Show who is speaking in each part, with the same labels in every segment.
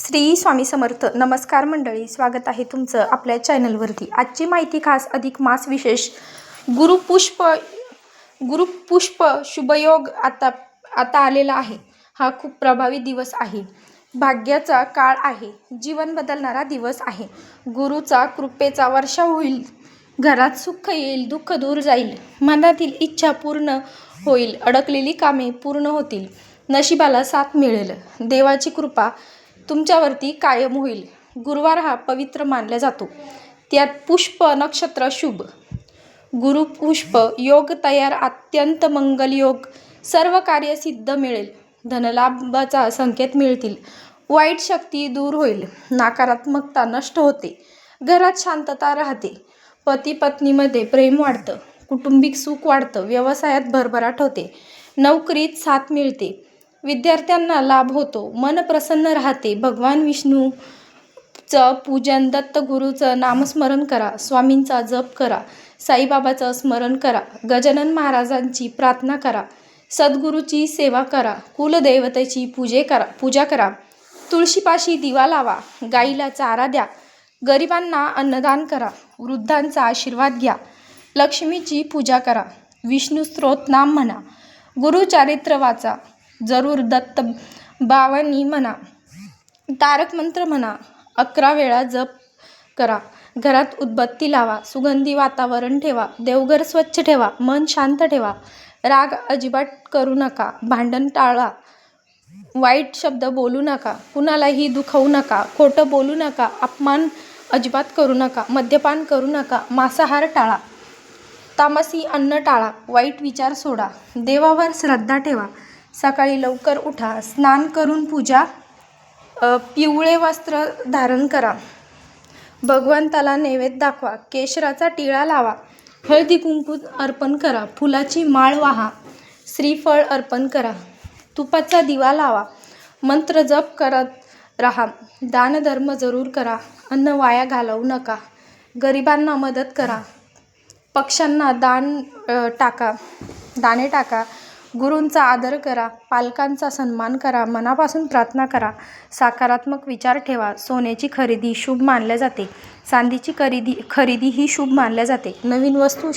Speaker 1: श्री स्वामी समर्थ. नमस्कार मंडळी, स्वागत आहे तुमचं आपल्या चॅनलवरती. आजची माहिती खास अधिक मास विशेष गुरुपुष्प शुभयोग आता आलेला आहे. हा खूप प्रभावी दिवस आहे. भाग्याचा काळ आहे. जीवन बदलणारा दिवस आहे. गुरुचा कृपेचा वर्षाव होईल. घरात सुख येईल, दुःख दूर जाईल, मनातील इच्छा पूर्ण होईल, अडकलेली कामे पूर्ण होतील, नशिबाला साथ मिळेल, देवाची कृपा तुमच्यावरती कायम होईल. गुरुवार हा पवित्र मानला जातो. त्यात पुष्प नक्षत्र शुभ. गुरुपुष्प योग तयार, अत्यंत मंगल योग. सर्व कार्य सिद्ध मिळेल. धनलाभाचा संकेत मिळतील. वाईट शक्ती दूर होईल. नकारात्मकता नष्ट होते. घरात शांतता राहते. पती पत्नीमध्ये प्रेम वाढतं. कौटुंबिक सुख वाढतं. व्यवसायात भरभराट होते. नोकरीत साथ मिळते. विद्यार्थ्यांना लाभ होतो. मन प्रसन्न राहते. भगवान विष्णूचं पूजन, दत्तगुरूचं नामस्मरण करा. स्वामींचा जप करा. साईबाबाचं स्मरण करा. गजानन महाराजांची प्रार्थना करा. सद्गुरूची सेवा करा. कुलदेवतेची पूजा करा. तुळशीपाशी दिवा लावा. गाईला चारा द्या. गरिबांना अन्नदान करा. वृद्धांचा आशीर्वाद घ्या. लक्ष्मीची पूजा करा. विष्णू स्तोत्र नाम म्हणा. गुरुचरित्र वाचा. जरूर दत्त भावानी म्हणा. तारक मंत्र म्हणा. 11 वेळा जप करा. घरात उदबत्ती लावा. सुगंधी वातावरण ठेवा. देवघर स्वच्छ ठेवा. मन शांत ठेवा. राग अजिबात करू नका. भांडण टाळा. वाईट शब्द बोलू नका. कुणालाही दुखवू नका. खोटं बोलू नका. अपमान अजिबात करू नका. मद्यपान करू नका. मांसाहार टाळा. तामसी अन्न टाळा. वाईट विचार सोडा. देवावर श्रद्धा ठेवा. सकाळी लवकर उठा. स्नान करून पूजा. पिवळे वस्त्र धारण करा. भगवंताला नैवेद्य दाखवा. केशराचा टिळा लावा. हळदी कुंकू अर्पण करा. फुलाची माळ वाहा. श्रीफळ अर्पण करा. तुपाचा दिवा लावा. मंत्र जप करत राहा. दानधर्म जरूर करा. अन्न वाया घालवू नका. गरिबांना मदत करा. पक्ष्यांना दाणे टाका. गुरूंचा आदर करा. पालकांचा सन्मान करा. मनापासून प्रार्थना करा. सकारात्मक विचार ठेवा. सोन्याची खरेदी शुभ मानल्या जाते. चांदीची खरेदी ही शुभ मानल्या जाते. नवीन वस्तू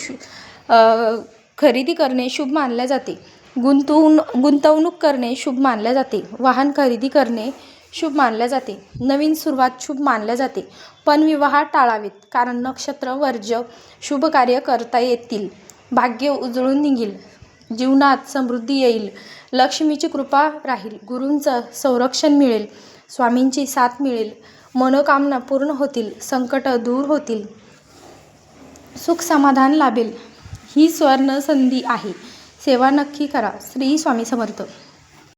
Speaker 1: खरेदी करणे शुभ मानल्या जाते. गुंतवणूक करणे शुभ मानल्या जाते. वाहन खरेदी करणे शुभ मानल्या जाते. नवीन सुरुवात शुभ मानल्या जाते. पण विवाह टाळावेत, कारण नक्षत्र वर्ज्य. शुभ कार्य करता येतील. भाग्य उजळून निघेल. जीवनात समृद्धी येईल. लक्ष्मीची कृपा राहील. गुरूंचं संरक्षण मिळेल. स्वामींची साथ मिळेल. मनोकामना पूर्ण होतील. संकट दूर होतील. सुख समाधान लाभेल. ही स्वर्ण संधी आहे. सेवा नक्की करा. श्री स्वामी समर्थ.